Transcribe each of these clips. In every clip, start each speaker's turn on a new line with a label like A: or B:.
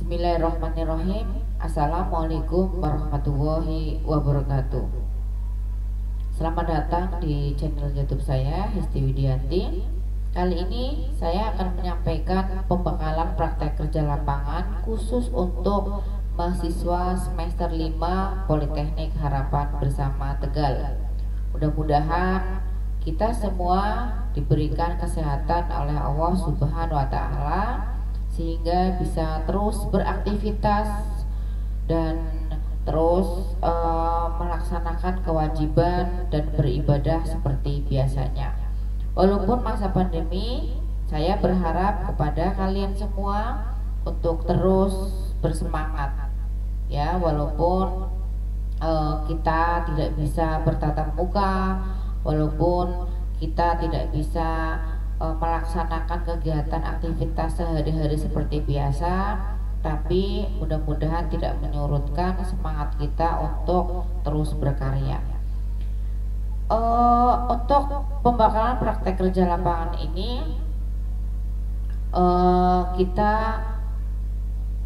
A: Bismillahirrahmanirrahim. Assalamualaikum warahmatullahi wabarakatuh. Selamat datang di channel YouTube saya, Hesti Widianti. Kali ini saya akan menyampaikan pembekalan praktek kerja lapangan khusus untuk mahasiswa semester 5 Politeknik Harapan Bersama Tegal. Mudah-mudahan kita semua diberikan kesehatan oleh Allah Subhanahu wa Ta'ala, sehingga bisa terus beraktivitas dan terus melaksanakan kewajiban dan beribadah seperti biasanya. Walaupun masa pandemi, saya berharap kepada kalian semua untuk terus bersemangat ya, walaupun kita tidak bisa bertatap muka, walaupun kita tidak bisa melaksanakan kegiatan aktivitas sehari-hari seperti biasa, tapi mudah-mudahan tidak menyurutkan semangat kita untuk terus berkarya. Untuk pembekalan praktek kerja lapangan ini kita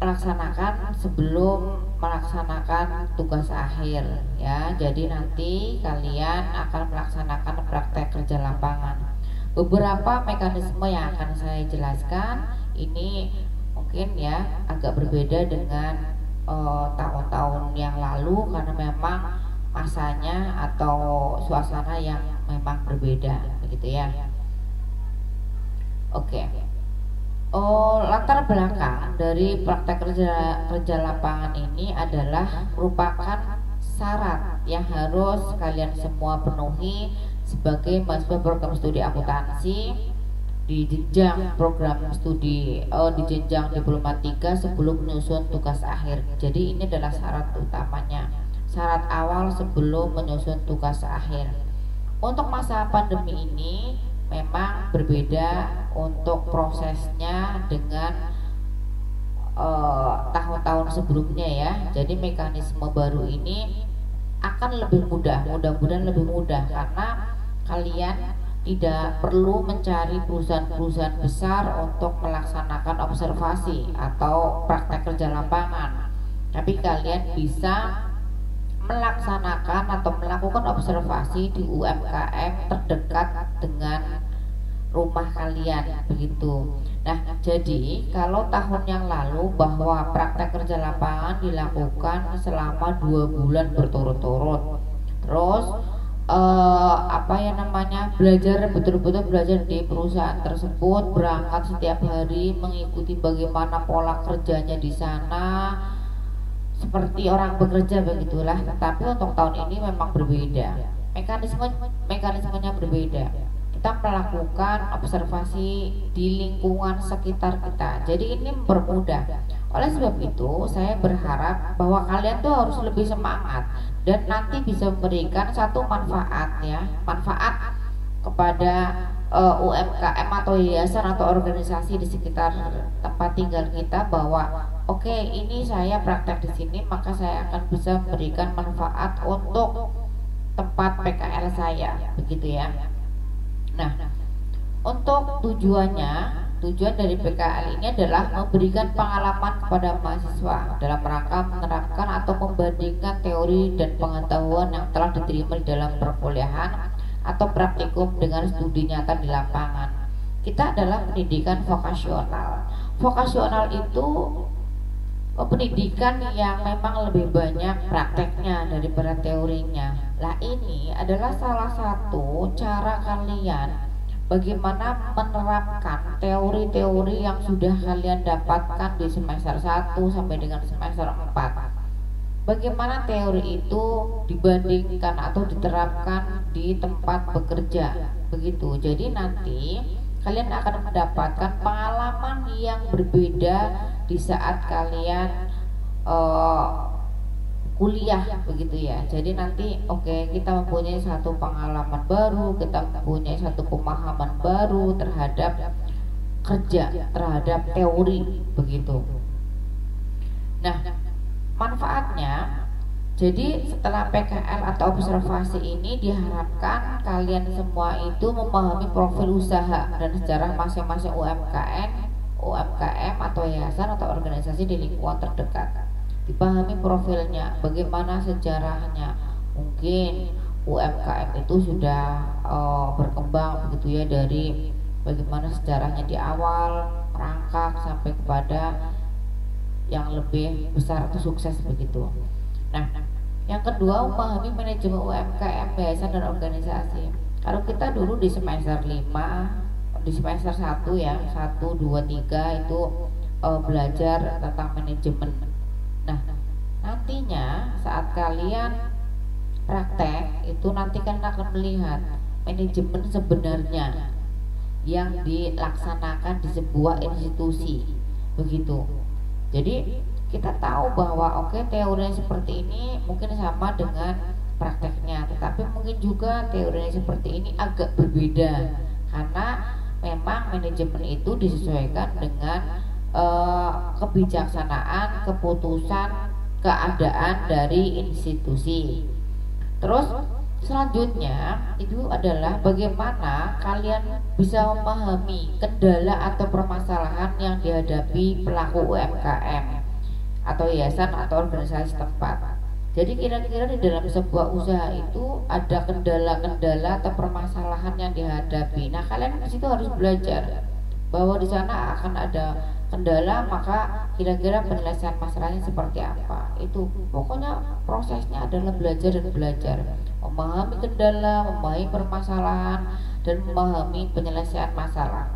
A: laksanakan sebelum melaksanakan tugas akhir ya. Jadi nanti kalian akan melaksanakan praktek kerja lapangan. Beberapa mekanisme yang akan saya jelaskan ini mungkin ya agak berbeda dengan tahun-tahun yang lalu, karena memang masanya atau suasana yang memang berbeda begitu ya. Oke. Latar belakang dari praktek kerja lapangan ini adalah merupakan syarat yang harus kalian semua penuhi sebagai mahasiswa program studi akuntansi di jenjang program studi di jenjang diploma 3 sebelum menyusun tugas akhir. Jadi ini adalah syarat utamanya, syarat awal sebelum menyusun tugas akhir. Untuk masa pandemi ini memang berbeda untuk prosesnya dengan tahun-tahun sebelumnya ya. Jadi mekanisme baru ini akan lebih mudah, mudah-mudahan lebih mudah, karena kalian tidak perlu mencari perusahaan-perusahaan besar untuk melaksanakan observasi atau praktek kerja lapangan, tapi kalian bisa melaksanakan atau melakukan observasi di UMKM terdekat dengan rumah kalian begitu. Nah, jadi kalau tahun yang lalu bahwa praktek kerja lapangan dilakukan selama 2 bulan berturut-turut, terus belajar betul-betul belajar di perusahaan tersebut, berangkat setiap hari mengikuti bagaimana pola kerjanya di sana seperti orang bekerja begitulah. Tetapi untuk tahun ini memang berbeda, mekanismenya berbeda. Kita melakukan observasi di lingkungan sekitar kita, jadi ini mempermudah. Oleh sebab itu saya berharap bahwa kalian tuh harus lebih semangat dan nanti bisa memberikan satu manfaat ya, manfaat kepada UMKM atau yayasan atau organisasi di sekitar tempat tinggal kita, bahwa oke, ini saya praktek di sini, maka saya akan bisa memberikan manfaat untuk tempat PKL saya begitu ya. Nah, untuk tujuan dari PKL ini adalah memberikan pengalaman kepada mahasiswa dalam rangka menerapkan atau membandingkan teori dan pengetahuan yang telah diterima di dalam perkuliahan atau praktikum dengan studi nyata di lapangan. Kita adalah pendidikan vokasional. Vokasional itu pendidikan yang memang lebih banyak prakteknya daripada teorinya. Nah, ini adalah salah satu cara kalian bagaimana menerapkan teori-teori yang sudah kalian dapatkan di semester 1 sampai dengan semester 4. Bagaimana teori itu dibandingkan atau diterapkan di tempat bekerja begitu. Jadi nanti kalian akan mendapatkan pengalaman yang berbeda di saat kalian kuliah begitu ya. Jadi nanti kita mempunyai satu pengalaman baru, kita mempunyai satu pemahaman baru terhadap kerja, terhadap teori begitu. Nah, manfaatnya, jadi setelah PKL atau observasi ini diharapkan kalian semua itu memahami profil usaha dan sejarah masing-masing UMKM UMKM atau yayasan atau organisasi di lingkungan terdekat. Dipahami profilnya, bagaimana sejarahnya. Mungkin UMKM itu sudah berkembang begitu ya, dari bagaimana sejarahnya di awal merangkak sampai kepada yang lebih besar atau sukses begitu. Nah, yang kedua, memahami manajemen UMKM, yayasan dan organisasi. Kalau kita dulu di semester 5, di semester 1 ya, 1, 2, 3 itu belajar tentang manajemen. Nah, nantinya saat kalian praktek itu nanti kan akan melihat manajemen sebenarnya yang dilaksanakan di sebuah institusi begitu. Jadi kita tahu bahwa oke, teorinya seperti ini mungkin sama dengan prakteknya, tetapi mungkin juga teorinya seperti ini agak berbeda karena memang manajemen itu disesuaikan dengan kebijaksanaan, keputusan, keadaan dari institusi. Terus selanjutnya itu adalah bagaimana kalian bisa memahami kendala atau permasalahan yang dihadapi pelaku UMKM atau yayasan atau organisasi setempat. Jadi kira-kira di dalam sebuah usaha itu ada kendala-kendala atau permasalahan yang dihadapi. Nah, kalian di situ harus belajar bahwa di sana akan ada kendala, maka kira-kira penyelesaian masalahnya seperti apa. Itu pokoknya prosesnya adalah belajar dan belajar, memahami kendala, memahami permasalahan, dan memahami penyelesaian masalah.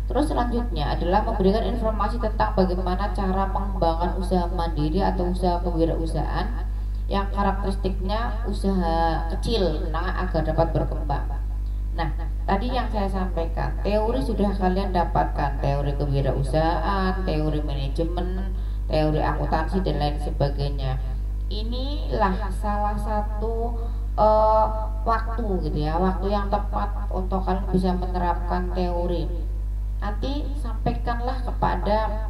A: Terus selanjutnya adalah memberikan informasi tentang bagaimana cara mengembangkan usaha mandiri atau usaha kewirausahaan yang karakteristiknya usaha kecil agar dapat berkembang. Nah, tadi yang saya sampaikan, teori sudah kalian dapatkan, teori kewirausahaan, teori manajemen, teori akuntansi dan lain sebagainya. Inilah salah satu waktu gitu ya, waktu yang tepat untuk kalian bisa menerapkan teori. Nanti sampaikanlah kepada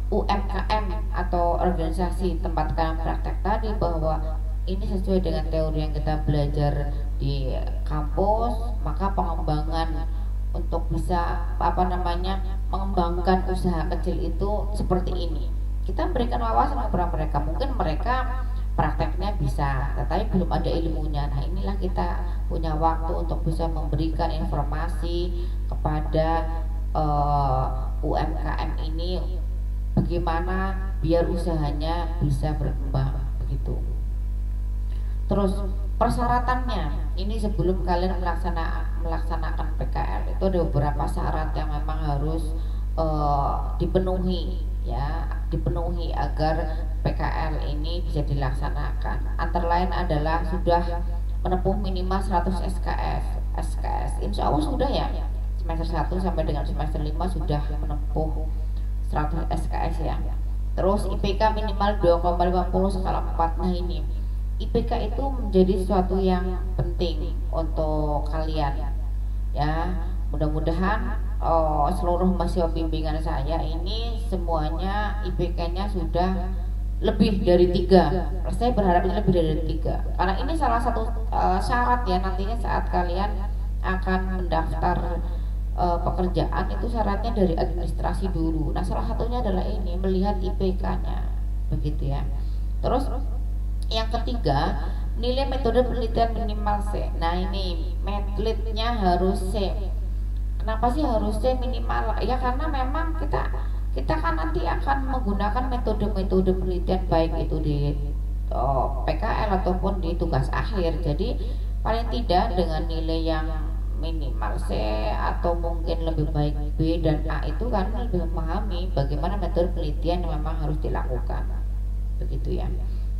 A: UMKM atau organisasi tempat kalian praktek tadi bahwa ini sesuai dengan teori yang kita belajar di kampus, maka pengembangan untuk bisa mengembangkan usaha kecil itu seperti ini. Kita berikan wawasan kepada mereka, mungkin mereka prakteknya bisa, tetapi belum ada ilmunya. Nah, inilah kita punya waktu untuk bisa memberikan informasi kepada UMKM ini bagaimana biar usahanya bisa berkembang begitu. Terus persyaratannya ini sebelum kalian melaksanakan PKL itu ada beberapa syarat yang memang harus dipenuhi ya, dipenuhi agar PKL ini bisa dilaksanakan. Antara lain adalah sudah menempuh minimal 100 SKS. Insya Allah sudah ya, semester 1 sampai dengan semester 5 sudah menempuh 100 SKS ya. Terus IPK minimal 2,50 skala 4. Nah, ini IPK itu menjadi sesuatu yang penting untuk kalian ya. Mudah-mudahan seluruh mahasiswa bimbingan saya ini semuanya IPK-nya sudah lebih dari 3. Saya berharap ini lebih dari 3 karena ini salah satu syarat ya, nantinya saat kalian akan mendaftar pekerjaan itu syaratnya dari administrasi dulu. Nah, salah satunya adalah ini, melihat IPK-nya begitu ya. Terus yang ketiga, nilai metode penelitian minimal C. Nah, ini metodenya harus C. Kenapa sih harus C minimal? Ya karena memang kita kan nanti akan menggunakan metode-metode penelitian baik itu di PKL ataupun di tugas akhir. Jadi paling tidak dengan nilai yang minimal C atau mungkin lebih baik B dan A itu kan lebih memahami bagaimana metode penelitian yang memang harus dilakukan begitu ya.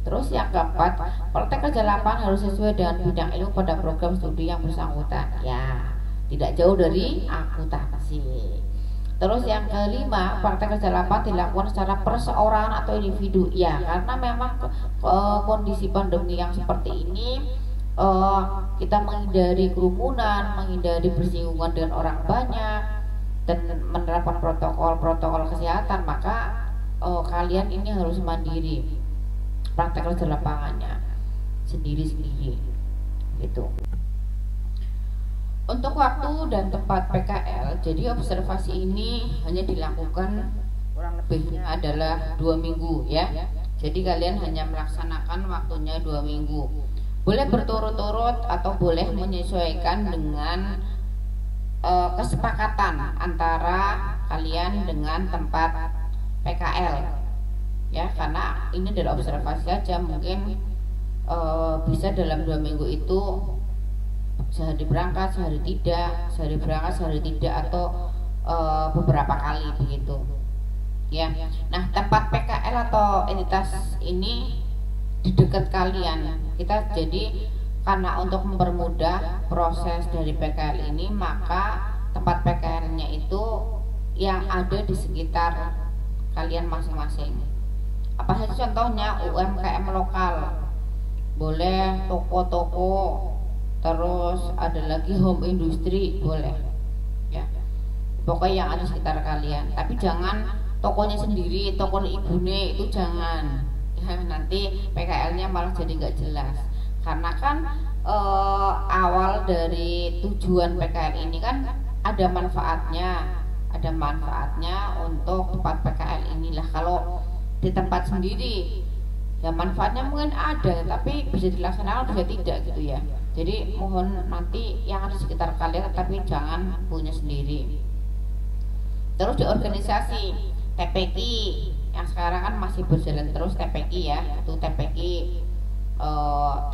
A: Terus yang keempat, praktek kerja lapangan harus sesuai dengan bidang ilmu pada program studi yang bersangkutan ya, tidak jauh dari akuntansi. Terus yang kelima, praktek kerja lapangan dilakukan secara perseorangan atau individu ya, karena memang kondisi pandemi yang seperti ini kita menghindari kerumunan, menghindari bersinggungan dengan orang banyak dan menerapkan protokol kesehatan, maka kalian ini harus mandiri, praktek kerja lapangannya sendiri-sendiri gitu. Untuk waktu dan tempat PKL, jadi observasi ini hanya dilakukan kurang lebihnya adalah 2 minggu ya. Jadi kalian hanya melaksanakan waktunya 2 minggu. Boleh berturut-turut atau boleh menyesuaikan dengan kesepakatan antara kalian dengan tempat PKL ya, karena ini adalah observasi saja. Mungkin bisa dalam 2 minggu itu sehari berangkat, sehari tidak, sehari berangkat, sehari tidak, atau beberapa kali begitu ya. Nah, tempat PKL atau entitas ini di dekat kalian kita, jadi karena untuk mempermudah proses dari PKL ini, maka tempat PKL-nya itu yang ada di sekitar kalian masing-masing. Apa saja contohnya? UMKM lokal, boleh toko-toko, terus ada lagi home industry, boleh ya, pokoknya yang ada di sekitar kalian. Tapi jangan tokonya sendiri, toko ibune itu jangan ya, nanti PKL-nya malah jadi nggak jelas. Karena kan awal dari tujuan PKL ini kan ada manfaatnya untuk tempat PKL inilah. Kalau di tempat sendiri ya manfaatnya mungkin ada, tapi bisa dilaksanakan bisa tidak gitu ya. Jadi mohon nanti yang ada di sekitar kalian, tapi jangan punya sendiri. Terus di organisasi TPQ yang sekarang kan masih berjalan terus, TPQ ya, itu TPQ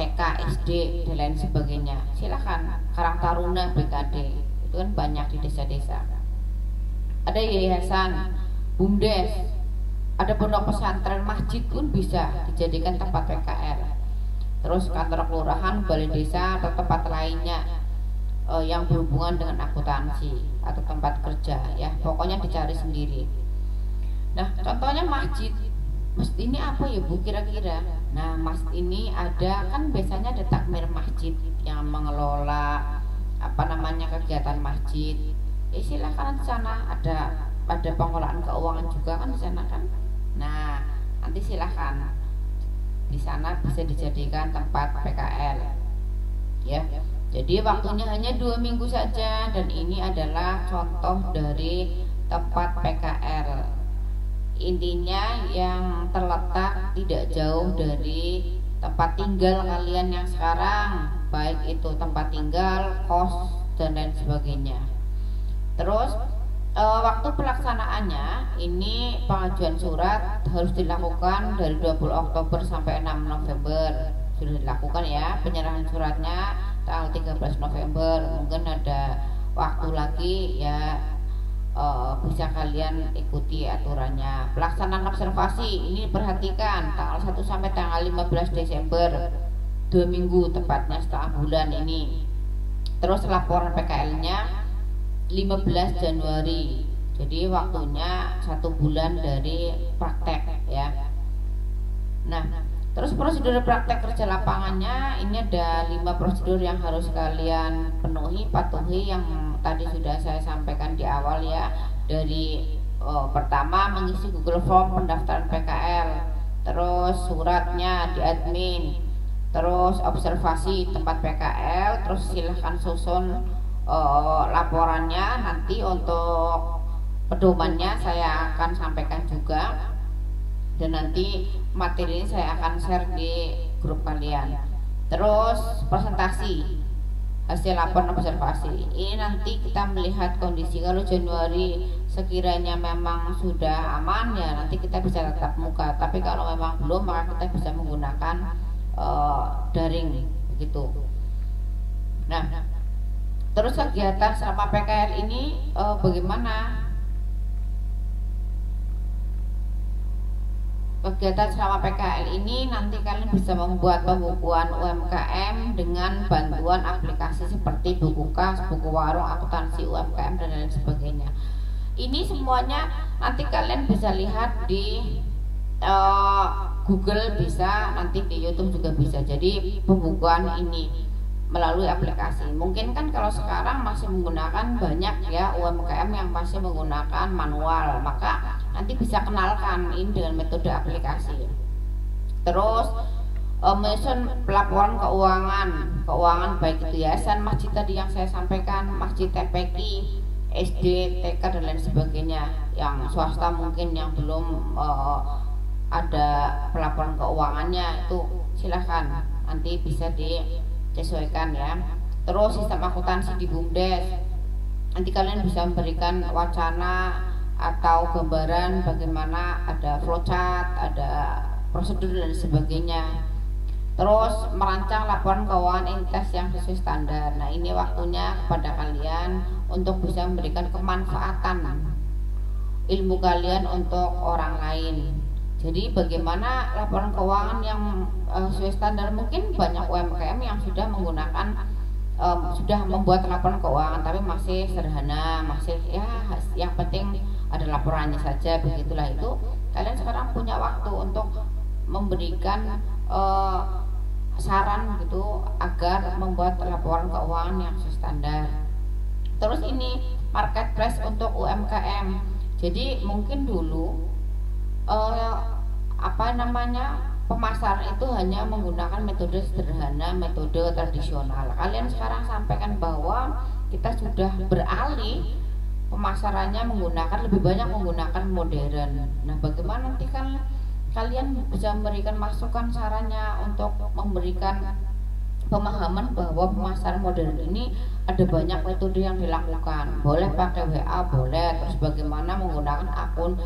A: TK, SD dan lain sebagainya. Silakan Karang Taruna, BKD, itu kan banyak di desa-desa. Ada yayasan, BUMDes, ada pondok pesantren, masjid pun bisa dijadikan tempat PKL. Terus kantor kelurahan, balai desa, atau tempat lainnya yang berhubungan dengan akuntansi atau tempat kerja ya, pokoknya dicari sendiri. Nah, contohnya masjid ini apa ya Bu kira-kira? Nah, masjid ini ada kan biasanya ada takmir masjid yang mengelola kegiatan masjid. Silakan di sana, ada pengelolaan keuangan juga kan di sana kan. Nah, nanti silakan di sana bisa dijadikan tempat PKL ya. Jadi waktunya hanya 2 minggu saja, dan ini adalah contoh dari tempat PKL. Intinya yang terletak tidak jauh dari tempat tinggal kalian yang sekarang, baik itu tempat tinggal, kos, dan lain sebagainya. Terus waktu pelaksanaannya ini pengajuan surat harus dilakukan dari 20 Oktober sampai 6 November. Sudah dilakukan ya, penyerahan suratnya tanggal 13 November. Mungkin ada waktu lagi ya, bisa kalian ikuti aturannya. Pelaksanaan observasi ini perhatikan tanggal 1 sampai tanggal 15 Desember, 2 minggu tepatnya, setengah bulan ini. Terus laporan PKL-nya 15 Januari, jadi waktunya 1 bulan dari praktek ya. Nah, terus prosedur praktek kerja lapangannya ini ada 5 prosedur yang harus kalian patuhi yang tadi sudah saya sampaikan di awal ya. Dari pertama mengisi Google Form pendaftaran PKL, terus suratnya di admin, terus observasi tempat PKL, terus silahkan susun laporannya. Nanti untuk pedomannya saya akan sampaikan juga, dan nanti materi ini saya akan share di grup kalian. Terus presentasi hasil laporan observasi ini nanti kita melihat kondisi. Kalau Januari sekiranya memang sudah aman ya nanti kita bisa tatap muka, tapi kalau memang belum maka kita bisa menggunakan daring begitu. Nah, terus kegiatan selama PKL ini bagaimana? Kegiatan selama PKL ini nanti kalian bisa membuat pembukuan UMKM dengan bantuan aplikasi seperti buku kas, buku warung, akuntansi UMKM dan lain sebagainya. Ini semuanya nanti kalian bisa lihat di Google, bisa nanti di YouTube juga bisa. Jadi pembukuan ini melalui aplikasi. Mungkin kan kalau sekarang masih menggunakan banyak ya UMKM yang masih menggunakan manual, maka nanti bisa kenalkan ini dengan metode aplikasi. Terus menyusun pelaporan keuangan baik itu yayasan, masjid tadi yang saya sampaikan, masjid TPQ, SD, TK dan lain sebagainya. Yang swasta mungkin yang belum ada pelaporan keuangannya, itu silahkan nanti bisa disesuaikan ya. Terus sistem akuntansi di BUMDes, nanti kalian bisa memberikan wacana atau gambaran bagaimana ada flowchart, ada prosedur dan sebagainya. Terus merancang laporan keuangan entitas yang sesuai standar. Nah, ini waktunya kepada kalian untuk bisa memberikan kemanfaatan ilmu kalian untuk orang lain. Jadi bagaimana laporan keuangan yang sesuai standar. Mungkin banyak UMKM yang sudah menggunakan sudah membuat laporan keuangan tapi masih sederhana, masih ya yang penting ada laporannya saja, begitulah. Itu kalian sekarang punya waktu untuk memberikan saran gitu agar membuat laporan keuangan yang standar. Terus ini marketplace untuk UMKM. Jadi mungkin dulu pemasaran itu hanya menggunakan metode sederhana, metode tradisional. Kalian sekarang sampaikan bahwa kita sudah beralih pemasarannya lebih banyak menggunakan modern. Nah, bagaimana nanti kan kalian bisa memberikan masukan sarannya untuk memberikan pemahaman bahwa pemasaran modern ini ada banyak metode yang dilakukan. Boleh pakai WA, boleh. Terus bagaimana menggunakan akun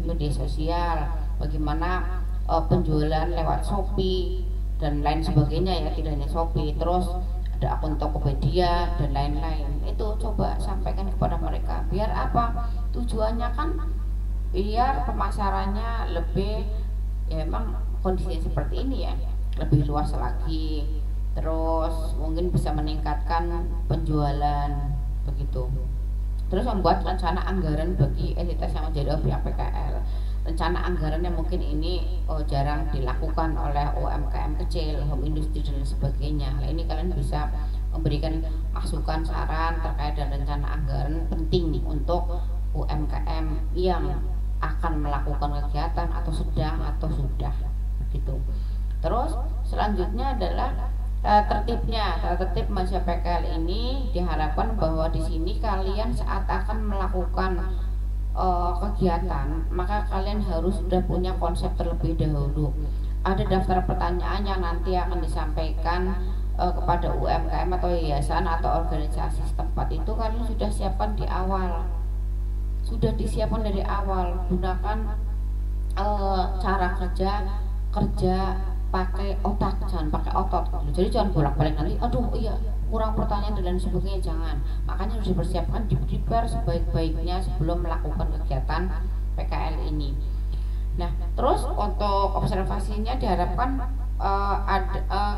A: media sosial, bagaimana penjualan lewat Shopee dan lain sebagainya ya, tidak hanya Shopee. Terus ada akun Tokopedia dan lain-lain. Itu coba sampaikan kepada mereka. Biar apa? Tujuannya kan biar pemasarannya lebih, ya memang kondisinya seperti ini ya, lebih luas lagi. Terus mungkin bisa meningkatkan penjualan begitu. Terus membuat rencana anggaran bagi entitas yang menjadi objek PKL. Rencana anggaran yang mungkin ini jarang dilakukan oleh UMKM kecil, home industry dan sebagainya. Nah, ini kalian bisa memberikan masukan saran terkait dengan rencana anggaran penting untuk UMKM yang akan melakukan kegiatan atau sedang atau sudah begitu. Terus selanjutnya adalah tertibnya. Tertib masa PKL ini diharapkan bahwa di sini kalian saat akan melakukan kegiatan, maka kalian harus sudah punya konsep terlebih dahulu. Ada daftar pertanyaan yang nanti akan disampaikan kepada UMKM atau yayasan atau organisasi setempat. Itu kalian sudah siapkan di awal, sudah disiapkan dari awal. Gunakan cara kerja pakai otak, jangan pakai otot gitu. Jadi jangan bolak-balik nanti aduh iya kurang pertanyaan dan lain sebagainya, jangan. Makanya harus dipersiapkan, prepare sebaik-baiknya sebelum melakukan kegiatan PKL ini. Nah, terus untuk observasinya diharapkan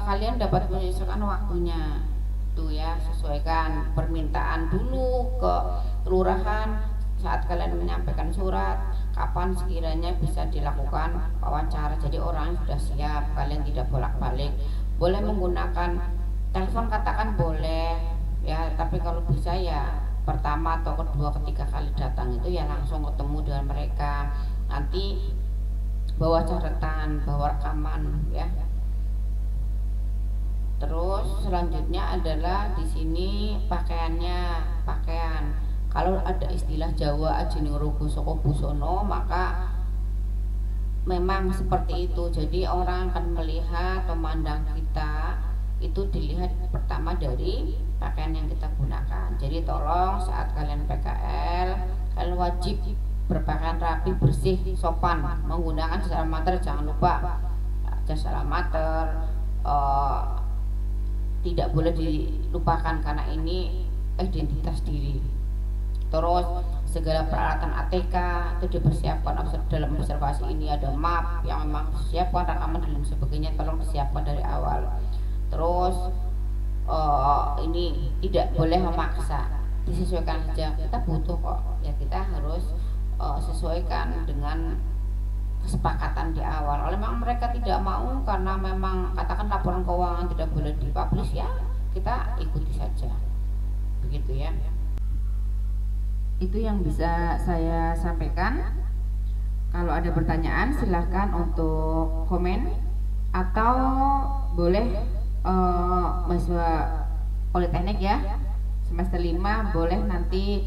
A: kalian dapat menyesuaikan waktunya tuh ya, sesuaikan permintaan dulu ke kelurahan saat kalian menyampaikan surat, kapan sekiranya bisa dilakukan wawancara. Jadi orang sudah siap, kalian tidak bolak-balik. Boleh menggunakan telepon, katakan boleh ya, tapi kalau bisa ya pertama atau kedua ketiga kali datang itu ya langsung ketemu dengan mereka. Nanti bawa catatan, bawa rekaman ya. Terus selanjutnya adalah di sini pakaiannya, pakaian. Kalau ada istilah Jawa ajiningrugo saka busono, maka memang seperti itu. Jadi orang akan melihat, memandang kita itu dilihat pertama dari pakaian yang kita gunakan. Jadi tolong saat kalian PKL, kalian wajib berpakaian rapi, bersih, sopan, menggunakan jas alamater. Jangan lupa jas alamater tidak boleh dilupakan karena ini identitas diri. Terus segala peralatan ATK itu dipersiapkan. Dalam observasi ini ada map yang memang disiapkan, rekaman dan sebagainya, tolong disiapkan dari awal. Terus ini tidak boleh memaksa, disesuaikan saja. Kita butuh kok ya, kita harus sesuaikan dengan kesepakatan di awal. Oleh memang mereka tidak mau karena memang katakan laporan keuangan tidak boleh dipublish, ya kita ikuti saja begitu ya. Itu yang bisa saya sampaikan. Kalau ada pertanyaan silahkan untuk komen atau boleh mahasiswa politeknik ya semester 5 boleh nanti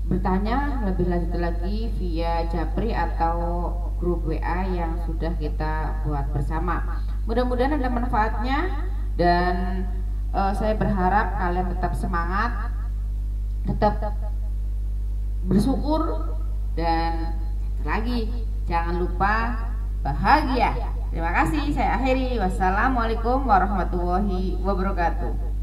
A: bertanya lebih lanjut lagi via Japri atau grup WA yang sudah kita buat bersama. Mudah-mudahan ada manfaatnya dan saya berharap kalian tetap semangat, tetap bersyukur, dan lagi jangan lupa bahagia. Terima kasih, saya akhiri. Wassalamualaikum warahmatullahi wabarakatuh.